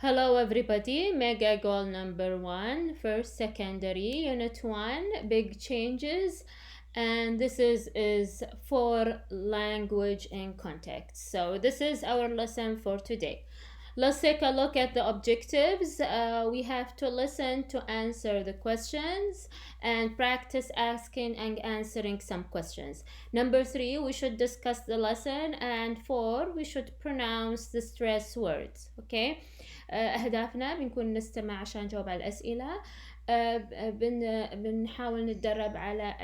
Hello everybody, mega goal number 1, first secondary, unit 1, big changes, and this is for language and context. So this is our lesson for today. Let's take a look at the objectives. We have to listen to answer the questions and practice asking and answering some questions. Number 3, we should discuss the lesson, and 4, we should pronounce the stress words. Okay. أهدافنا بنكون نستمع عشان نجاوب على الأسئلة. بنحاول نتدرب على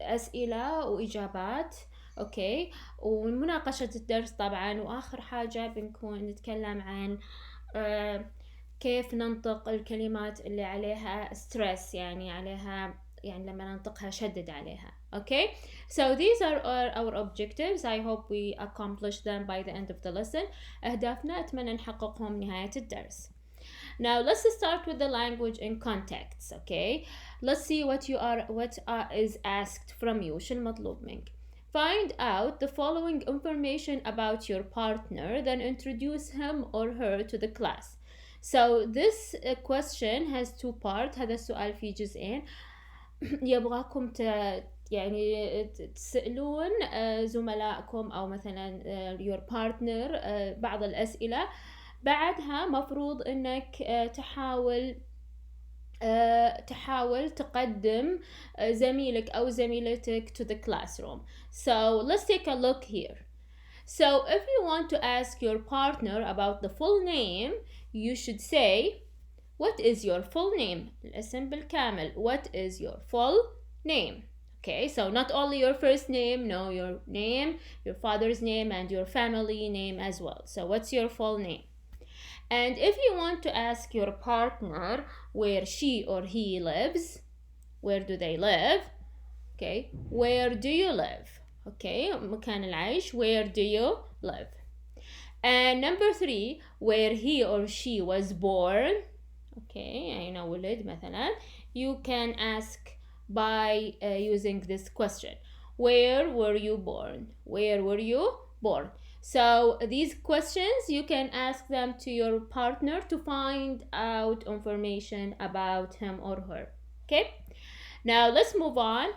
أسئلة وإجابات. أوكي، ومناقشة الدرس طبعا. وآخر حاجة بنكون نتكلم عن كيف ننطق الكلمات اللي عليها stress، يعني عليها، يعني لما ننطقها شدد عليها. Okay, so these are our objectives. I hope we accomplish them by the end of the lesson. أهدافنا أتمنى نحققهم نهاية الدرس. Now let's start with the language and context. Okay, let's see what is asked from you. شو المطلوب منك؟ Find out the following information about your partner, then introduce him or her to the class. So this question has two parts. هذا السؤال فيه جزئين. يبغاكم يعني تسألون زملائكم أو مثلا your partner بعض الأسئلة. بعدها مفروض إنك تحاول تقدم زميلك أو زميلتك to the classroom. So let's take a look here. So if you want to ask your partner about the full name, you should say, what is your full name? الاسم بالكامل. What is your full name? Okay, so not only your first name, no, your name, your father's name, and your family name as well. So what's your full name? And if you want to ask your partner where she or he lives, where do they live? Okay, where do you live? Okay, مكان العيش, where do you live? And number 3, where he or she was born. Okay, أين ولد مثلا. You can ask by using this question. Where were you born? Where were you born? So these questions you can ask them to your partner to find out information about him or her. Okay, now let's move on.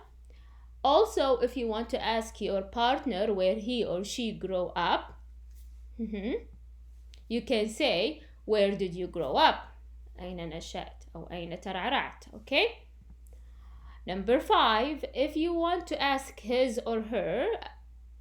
Also, if you want to ask your partner where he or she grew up, you can say, where did you grow up? أين نشأت أو أين ترعرعت. Okay. Number 5, if you want to ask his or her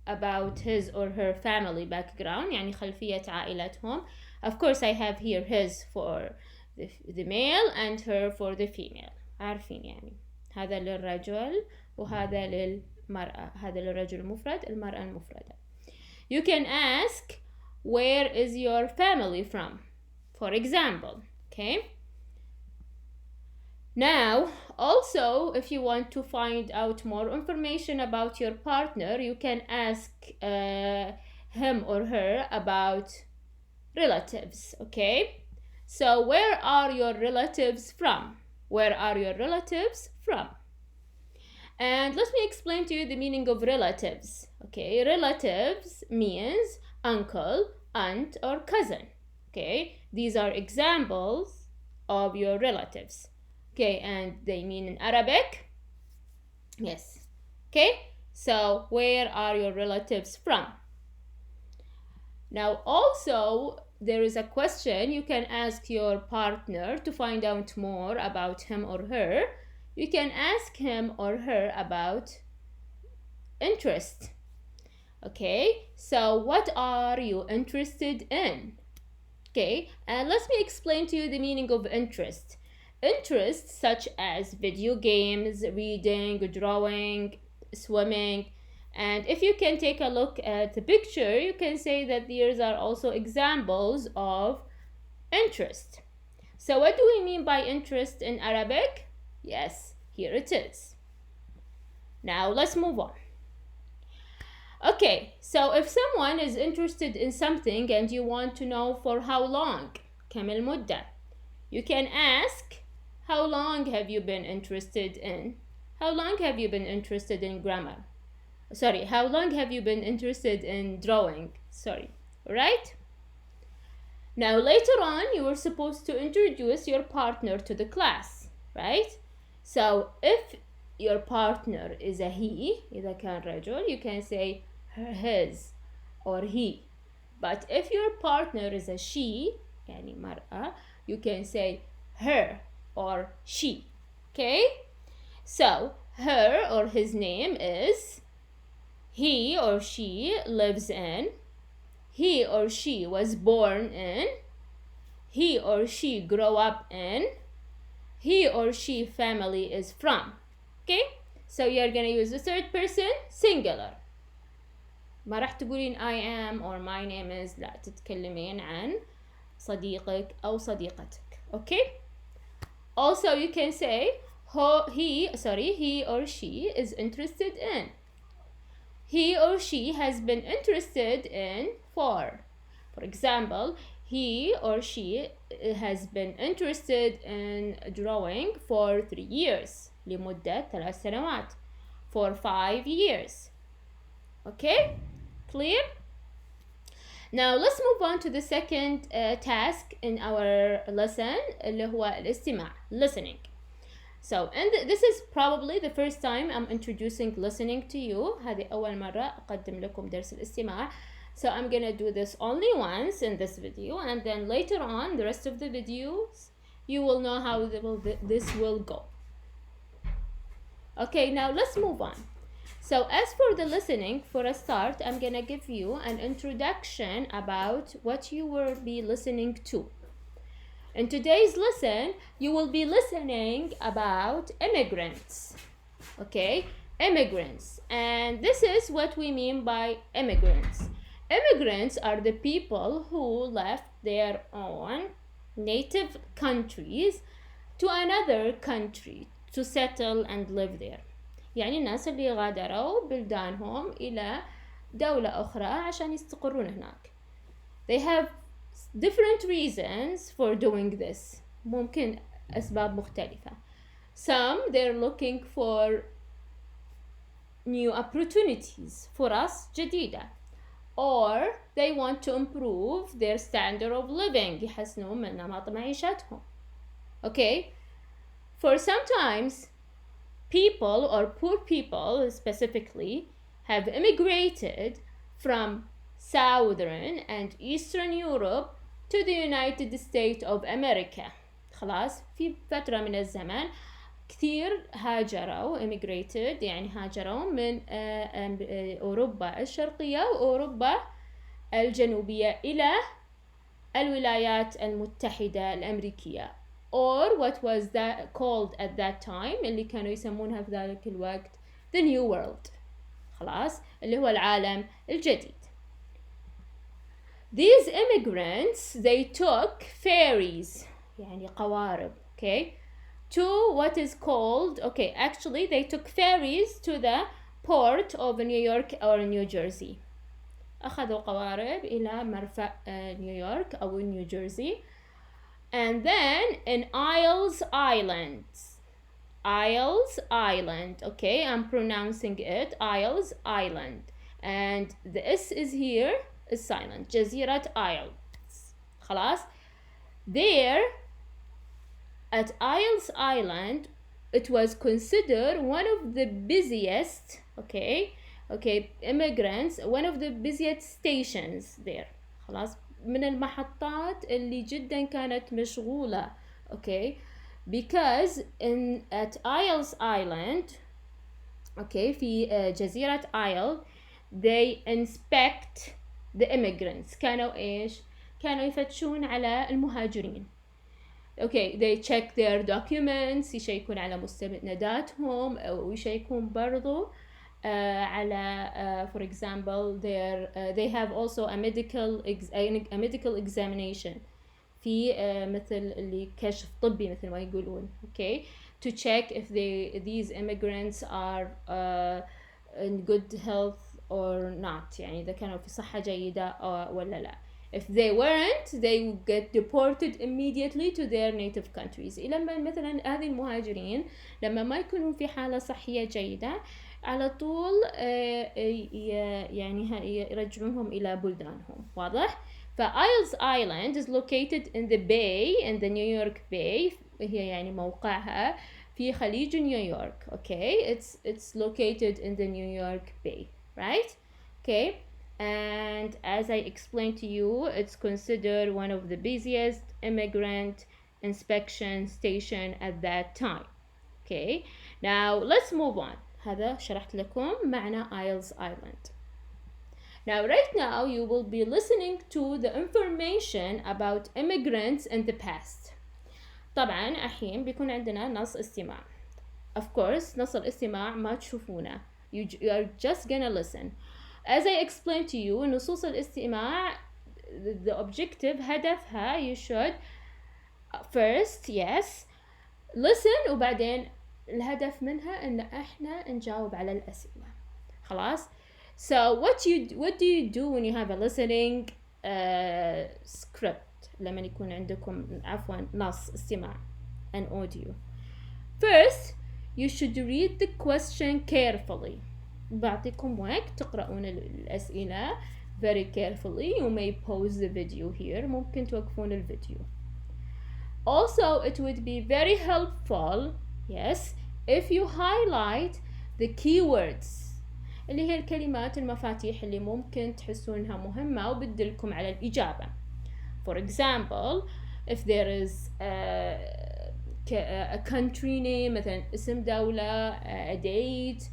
about his or her family background، يعني خلفية عائلتهم. Of course I have here his for the male and her for the female. عارفين يعني هذا للرجل وهذا للمرأة. هذا للرجل المفرد، المرأة المفردة. You can ask, where is your family from? For example. Okay. Now, also, if you want to find out more information about your partner, you can ask him or her about relatives. Okay. So where are your relatives from? Where are your relatives from? And let me explain to you the meaning of relatives. Okay, relatives means uncle, aunt, or cousin. Okay, these are examples of your relatives. Okay, and they mean in Arabic. Yes. Okay, so where are your relatives from? Now also there is a question you can ask your partner to find out more about him or her. You can ask him or her about interest. Okay, so what are you interested in? Okay, and let me explain to you the meaning of interest. Interests such as video games, reading, drawing, swimming. And if you can take a look at the picture, you can say that these are also examples of interest. So what do we mean by interest in Arabic? Yes, here it is. Now let's move on. Okay, so if someone is interested in something and you want to know for how long, كم المدة, you can ask, how long have you been interested in? How long have you been interested in grammar? Sorry, how long have you been interested in drawing? Sorry, right? Now later on you were supposed to introduce your partner to the class, right? So if your partner is a he, إذا كان رجل, you can say his or he. But if your partner is a she, يعني مرأة, you can say her or she. Okay? So her or his name is, he or she lives in, he or she was born in, he or she grew up in, he or she family is from. Okay? So you're gonna use the third person singular. ما راح تقولين I am or my name is، لا، تتكلمين عن صديقك أو صديقتك. Okay? Also you can say he or she is interested in. He or she has been interested in for example, he or she has been interested in drawing for 3 years. لمدة 3 سنوات. For 5 years. Okay? Clear? Now let's move on to the second task in our lesson اللي هو الاستماع. Listening. So, and this is probably the first time I'm introducing listening to you. هذه أول مرة أقدم لكم درس الاستماع. So I'm gonna do this only once in this video, and then later on the rest of the videos you will know how this will go. Okay, now let's move on. So as for the listening, for a start, I'm gonna give you an introduction about what you will be listening to. In today's lesson, you will be listening about immigrants. Okay, immigrants. And this is what we mean by immigrants. Immigrants are the people who left their own native countries to another country to settle and live there. يعني الناس اللي غادروا بلدانهم إلى دولة أخرى عشان يستقرون هناك. They have different reasons for doing this. ممكن أسباب مختلفة. Some they're looking for new opportunities، فرص جديدة. Or they want to improve their standard of living، يحسنون من نمط معيشتهم. Okay? For sometimes people or poor people specifically have immigrated from Southern and Eastern Europe to the United States of America. خلاص في فترة من الزمن كثير هاجروا immigrated، يعني هاجروا من أوروبا الشرقية وأوروبا الجنوبية إلى الولايات المتحدة الأمريكية، or what was that called at that time اللي كانوا يسمونها في ذلك الوقت the new world. خلاص اللي هو العالم الجديد. These immigrants they took ferries، يعني قوارب. Okay, to what is called, okay, actually they took ferries to the port of New York or New Jersey. أخذوا قوارب إلى مرفأ نيويورك أو نيو جيرسي. And then in Isles Island, okay, I'm pronouncing it Isles Island, and the S is here is silent. جزيرة Isles. خلاص. There at Isles Island, it was considered one of the busiest, okay, immigrants, one of the busiest stations there. خلاص من المحطات اللي جدا كانت مشغولة. Okay, because at Isles Island, okay, في جزيرة Isle, they inspect the immigrants. كانوا إيش؟ كانوا يفتشون على المهاجرين. Okay, they check their documents، يشيكون على مستنداتهم، ويشيكون برضو على for example they have also a medical examination في مثل اللي كشف طبي مثل ما يقولون. Okay, to check if these immigrants are in good health or not، يعني إذا كانوا في صحة جيدة ولا لا. If they weren't, they would get deported immediately to their native countries. لما مثلا هذه المهاجرين لما ما يكونوا في حالة صحية جيدة على طول يعني يرجعونهم إلى بلدانهم. واضح؟ فIsles Island is located in the bay, in the New York Bay. هي يعني موقعها في خليج نيويورك. Okay, it's located in the New York Bay, right? Okay, and as I explained to you, it's considered one of the busiest immigrant inspection station at that time. Okay, now let's move on. هذا شرحت لكم معنى Isles Island. Now right now you will be listening to the information about immigrants in the past. طبعا الحين بيكون عندنا نص استماع. Of course نص الاستماع ما تشوفونه. You are just gonna listen. As I explained to you, نصوص الاستماع the objective هدفها you should first yes listen وبعدين الهدف منها ان احنا نجاوب على الأسئلة. خلاص. So what do you do when you have a listening script لما يكون عندكم عفوا نص استماع an audio. First you should read the question carefully. بعطيكم وقت تقرؤون الأسئلة very carefully. You may pause the video here. ممكن توقفون الفيديو. Also it would be very helpful yes if you highlight the keywords اللي هي الكلمات المفاتيح اللي ممكن تحسونها مهمة وبتدلكم على الإجابة. For example, if there is a country name مثلا اسم دولة, a date,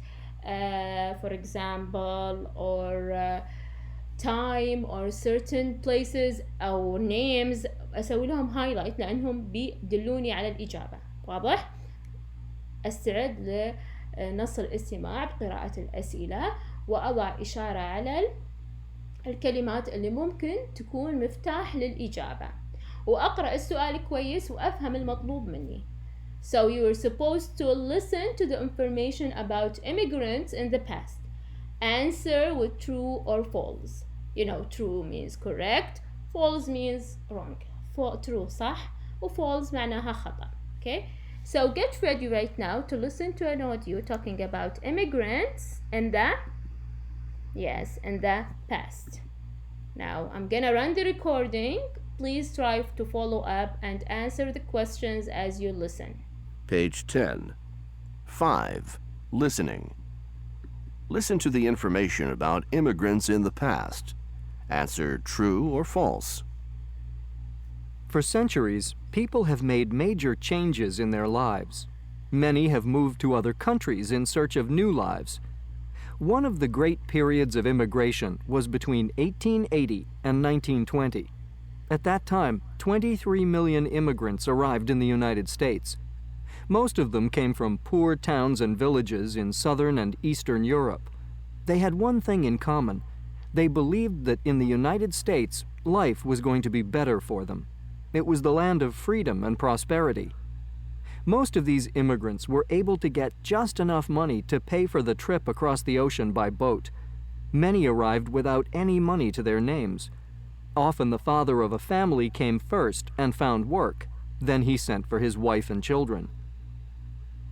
for example, or time or certain places أو names أسوي لهم highlight لأنهم بيدلوني على الإجابة. واضح؟ أستعد لنص الاستماع بقراءة الأسئلة وأضع إشارة على الكلمات اللي ممكن تكون مفتاح للإجابة وأقرأ السؤال كويس وأفهم المطلوب مني. So you are supposed to listen to the information about immigrants in the past. Answer with true or false. You know, true means correct, false means wrong. True صح و false معناها خطأ. Okay? So get ready right now to listen to an audio talking about immigrants in the past. Now I'm gonna run the recording. Please try to follow up and answer the questions as you listen. Page 10. 5. Listening. Listen to the information about immigrants in the past. Answer true or false. For centuries, people have made major changes in their lives. Many have moved to other countries in search of new lives. One of the great periods of immigration was between 1880 and 1920. At that time, 23 million immigrants arrived in the United States. Most of them came from poor towns and villages in southern and eastern Europe. They had one thing in common. They believed that in the United States, life was going to be better for them. It was the land of freedom and prosperity. Most of these immigrants were able to get just enough money to pay for the trip across the ocean by boat. Many arrived without any money to their names. Often the father of a family came first and found work. Then he sent for his wife and children.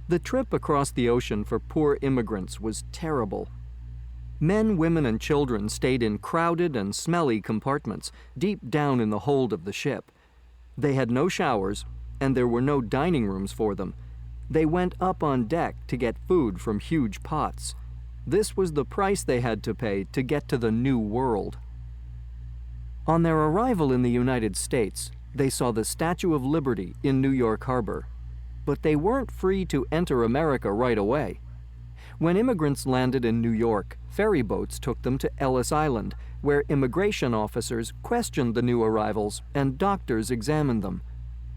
The trip across the ocean for poor immigrants was terrible. Men, women, and children stayed in crowded and smelly compartments deep down in the hold of the ship. They had no showers, and there were no dining rooms for them. They went up on deck to get food from huge pots. This was the price they had to pay to get to the New World. On their arrival in the United States, they saw the Statue of Liberty in New York Harbor. But they weren't free to enter America right away. When immigrants landed in New York, ferry boats took them to Ellis Island, where immigration officers questioned the new arrivals and doctors examined them.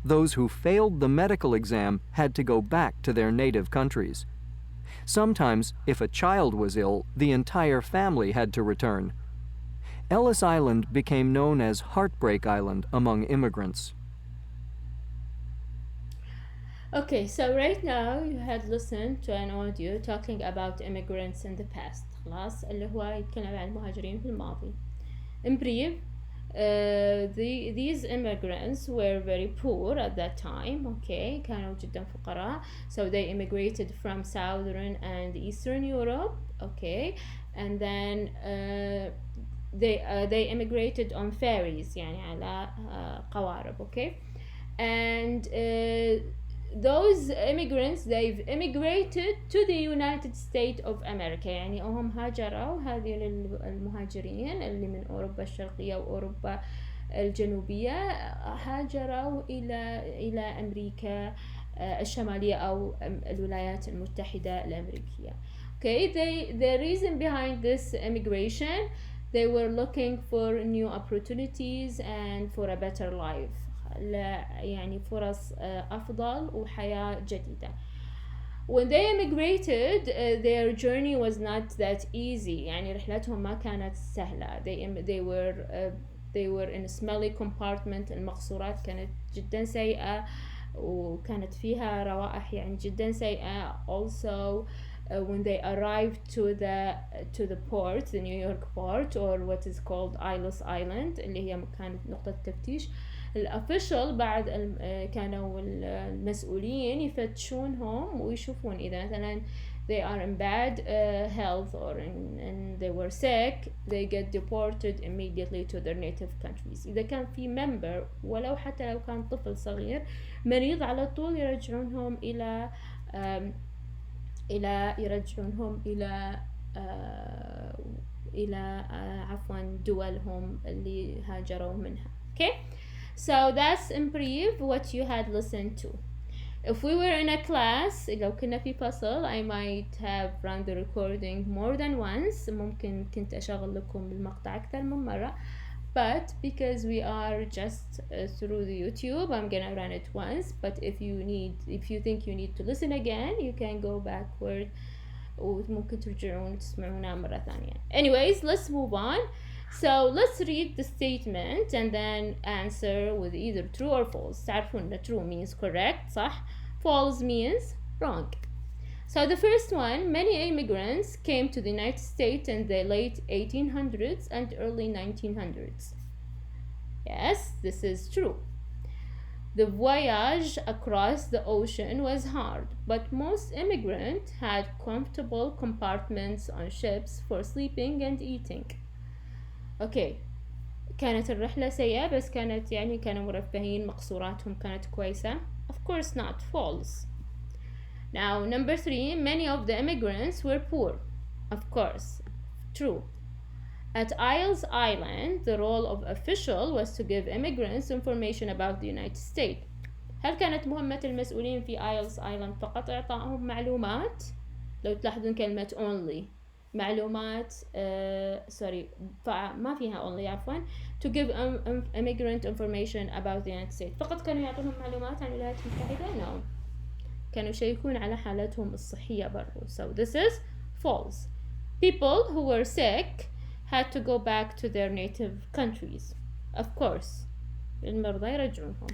Those who failed the medical exam had to go back to their native countries. Sometimes, if a child was ill, the entire family had to return. Ellis Island became known as Heartbreak Island among immigrants. Okay, so right now you had listened to an audio talking about immigrants in the past. خلاص اللي هو يتكلم عن المهاجرين في الماضي. In brief, these immigrants were very poor at that time. Okay, كانوا جدا فقراء. So they immigrated from southern and eastern Europe. Okay, and then they immigrated on ferries يعني على قوارب. Okay, and those immigrants, they've immigrated to the United States of America. يعني هم هاجروا، هذه المهاجرين اللي من أوروبا الشرقية وأوروبا الجنوبية هاجروا إلى أمريكا الشمالية أو الولايات المتحدة الأمريكية. Okay, the reason behind this immigration, they were looking for new opportunities and for a better life. يعني فرص أفضل وحياة جديدة. When they immigrated, their journey was not that easy. يعني رحلتهم ما كانت سهلة. They were in a smelly compartment. المقصورات كانت جدا سيئة وكانت فيها روائح يعني جدا سيئة. Also, when they arrived to the port, the New York port, or what is called Isles Island, اللي هي كانت نقطة تفتيش، الأوفيشال بعد كانوا المسؤولين يفتشونهم ويشوفون إذا مثلا they are in bad health or and they were sick, they get deported immediately to their native countries. إذا كان في member ولو حتى لو كان طفل صغير مريض، على طول يرجعونهم إلى عفوا دولهم اللي هاجروا منها. Okay, so that's in brief what you had listened to. If we were in a class، لو كنا في فصل، I might have run the recording more than once. ممكن كنت أشغل لكم المقطع أكثر من مرة. But because we are just through the YouTube, I'm gonna run it once. But if you think you need to listen again, you can go backward وممكن ترجعون تسمعونها مرة ثانية. Anyways, let's move on. So let's read the statement and then answer with either true or false. تعرفون that true means correct، صح؟ False means wrong. So the first one, many immigrants came to the United States in the late 1800s and early 1900s. Yes, this is true. The voyage across the ocean was hard, but most immigrants had comfortable compartments on ships for sleeping and eating. Okay, كانت الرحلة سيئة بس كانوا مرفهين، مقصوراتهم كانت كويسة. Of course not, false. Now, number 3, many of the immigrants were poor. Of course, true. At Isles Island, the role of official was to give immigrants information about the United States. هل كانت مهمة المسؤولين في Isles Island فقط إعطائهم معلومات؟ لو تلاحظون كلمة only، معلومات ما فيها only عفوا، to give immigrant information about the United States. فقط كانوا يعطونهم معلومات عن الولايات المتحدة؟ No. كانوا يشيكون على حالتهم الصحية برضو. So this is false. People who were sick had to go back to their native countries. Of course, المرضى يرجعونهم.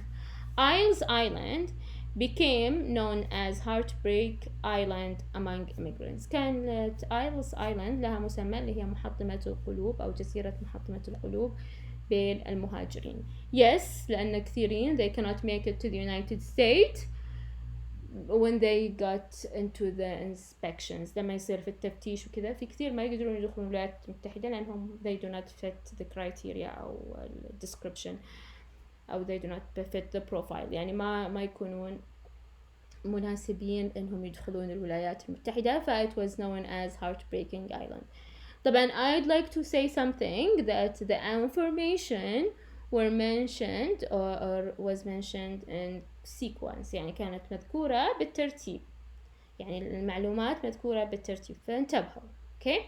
Isles Island became known as Heartbreak Island among immigrants. كانت Isles Island لها مسمى اللي هي محطمة القلوب أو جزيرة محطمة القلوب بين المهاجرين. Yes, لأن كثيرين they cannot make it to the United States when they got into the inspections. لما يصير في التفتيش وكذا، في كثير ما يقدرون يدخلون الولايات المتحدة لأنهم they do not fit the criteria أو description أو they do not fit the profile. يعني ما يكونون مناسبين إنهم يدخلون الولايات المتحدة. it was known as Heartbreaking Island. طبعا I'd like to say something that the information were mentioned or was mentioned in sequence. يعني كانت مذكورة بالترتيب، يعني المعلومات مذكورة بالترتيب، فانتبهوا. Okay,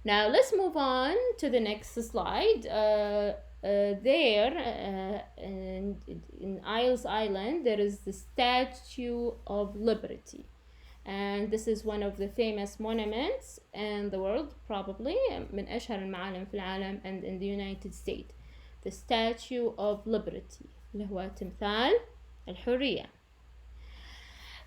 now let's move on to the next slide. There in Isles Island there is the Statue of Liberty, and this is one of the famous monuments in the world, probably من أشهر المعالم في العالم and in the United States. The Statue of Liberty اللي هو تمثال الحرية.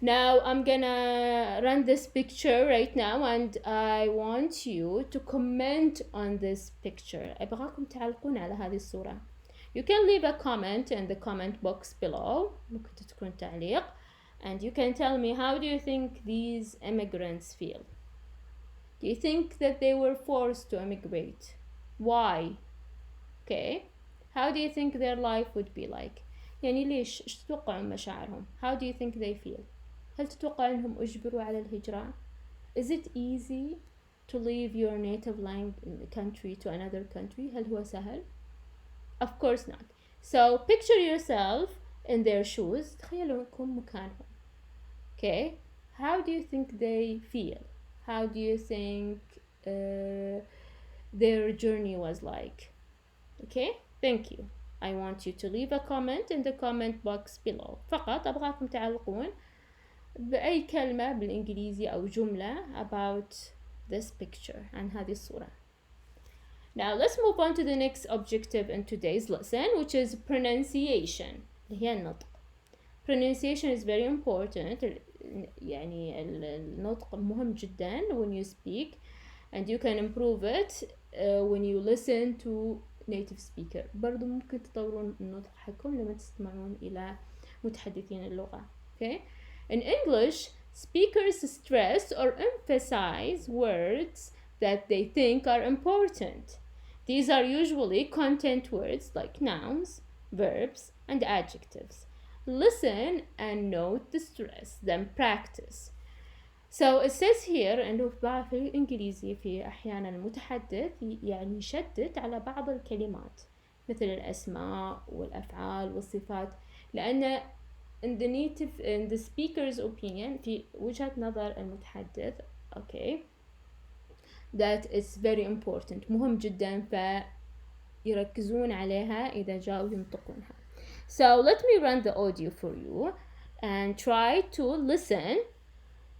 Now I'm gonna run this picture right now and I want you to comment on this picture. أبغاكم تعلقون على هذه الصورة. You can leave a comment in the comment box below. ممكن تكون تعليق. And you can tell me, how do you think these immigrants feel? Do you think that they were forced to immigrate? why. Okay, how do you think their life would be like؟ يعني ليش؟ إيش تتوقعون مشاعرهم؟ How do you think they feel؟ هل تتوقع أنهم أجبروا على الهجرة؟ Is it easy to leave your native country to another country؟ هل هو سهل؟ Of course not. So picture yourself in their shoes. تخيلوا أنكم مكانهم. Okay, how do you think they feel? How do you think their journey was like? Okay, thank you. I want you to leave a comment in the comment box below. فقط أبغاكم تعلقون بأي كلمة بالإنجليزي أو جملة about this picture عن هذه الصورة. Now let's move on to the next objective in today's lesson, which is pronunciation. اللي هي النطق. Pronunciation is very important. يعني النطق مهم جدا when you speak, and you can improve it when you listen to native speaker. برضو ممكن تطورون النطق حقكم لما تستمعون إلى متحدثين اللغة. Okay? In English, speakers stress or emphasize words that they think are important. These are usually content words like nouns, verbs, and adjectives. Listen and note the stress, then practice. So it says here إنه في الإنجليزي في أحيانا المتحدث يعني يشدد على بعض الكلمات مثل الأسماء والأفعال والصفات لأن in the speaker's opinion في وجهة نظر المتحدث okay that is very important مهم جدا فيركزون عليها إذا جاءوا ينطقونها. So let me run the audio for you and try to listen,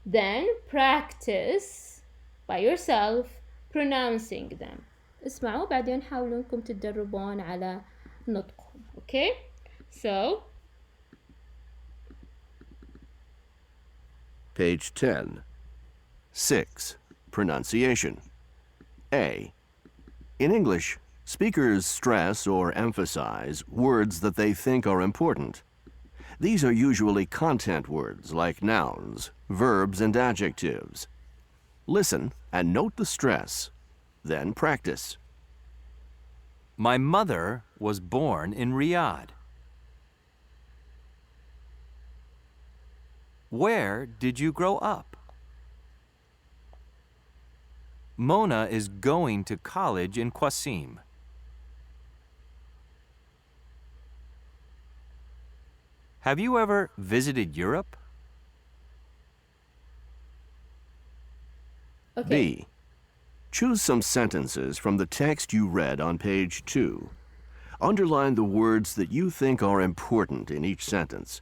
then practice by yourself pronouncing them. اسمعوا بعدين حاولوا انكم تتدربون على نطقهم. Okay, so Page 10. 6. Pronunciation. A. In English, speakers stress or emphasize words that they think are important. These are usually content words like nouns, verbs, and adjectives. Listen and note the stress. Then practice. My mother was born in Riyadh. Where did you grow up? Mona is going to college in Qasim. Have you ever visited Europe? okay. B. Choose some sentences from the text you read on page 2. Underline the words that you think are important in each sentence.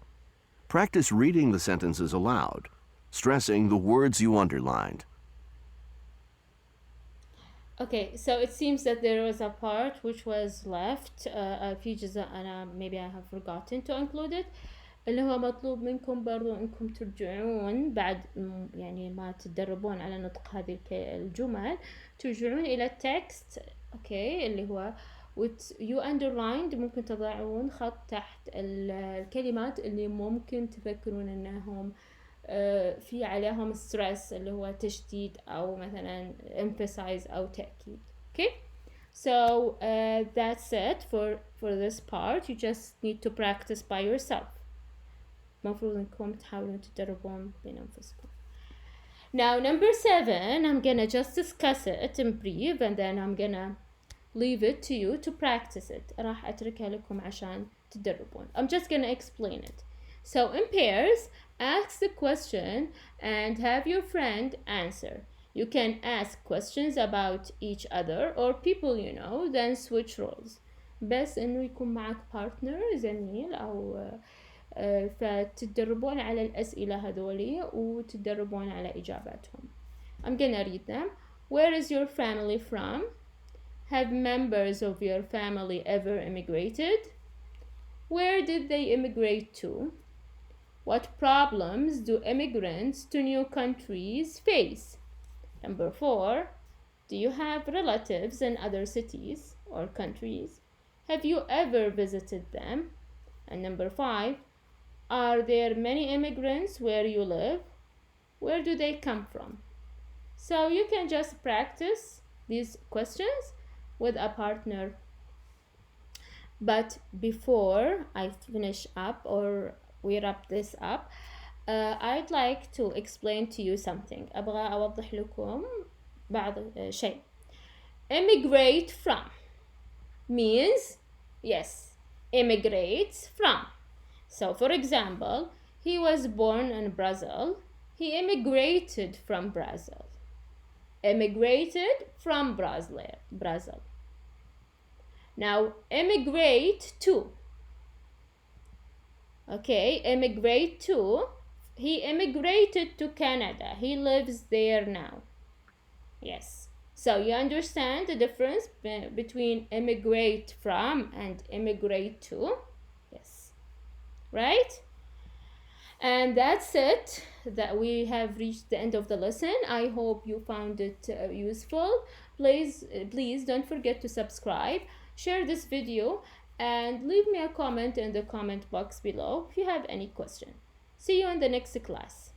Practice reading the sentences aloud, stressing the words you underlined. Okay, so it seems that there was a part which was left في جزء أنا maybe I have forgotten to include it اللي هو مطلوب منكم برضو إنكم ترجعون بعد يعني ما تتدربون على نطق هذه الجمل ترجعون إلى التكست okay اللي هو you underlined ممكن تضعون خط تحت الكلمات اللي ممكن تفكرون إنهم في عليهم stress اللي هو تشديد أو مثلا emphasize أو تأكيد. Okay, so that's it for this part. You just need to practice by yourself. مفروض إنكم تحاولون تدربون بين أنفسكم. Now number 7, I'm gonna just discuss it in brief and then I'm gonna leave it to you to practice it. راح أتركها لكم عشان تدربون. I'm just gonna explain it. So in pairs, ask the question and have your friend answer. You can ask questions about each other or people you know, then switch roles. بس إنه يكون معك partner زميل أو فتتدربون على الأسئلة هذولي وتتدربون على إجاباتهم. I'm gonna read them. Where is your family from? Have members of your family ever immigrated? Where did they immigrate to? What problems do immigrants to new countries face? Number 4, do you have relatives in other cities or countries? Have you ever visited them? And number 5, are there many immigrants where you live? Where do they come from? So you can just practice these questions with a partner. But before I finish up or we wrap this up, I'd like to explain to you something. أبغى أوضح لكم بعض شيء. Immigrate from means, yes, immigrates from. So for example, he was born in Brazil. He immigrated from Brazil. Immigrated from Brazil. Now, immigrate to. Okay, immigrate to. He immigrated to Canada. He lives there now. Yes. So you understand the difference between immigrate from and immigrate to? Yes. Right? And that's it. That we have reached the end of the lesson. I hope you found it useful. Please don't forget to subscribe, share this video, and leave me a comment in the comment box below if you have any question. See you in the next class.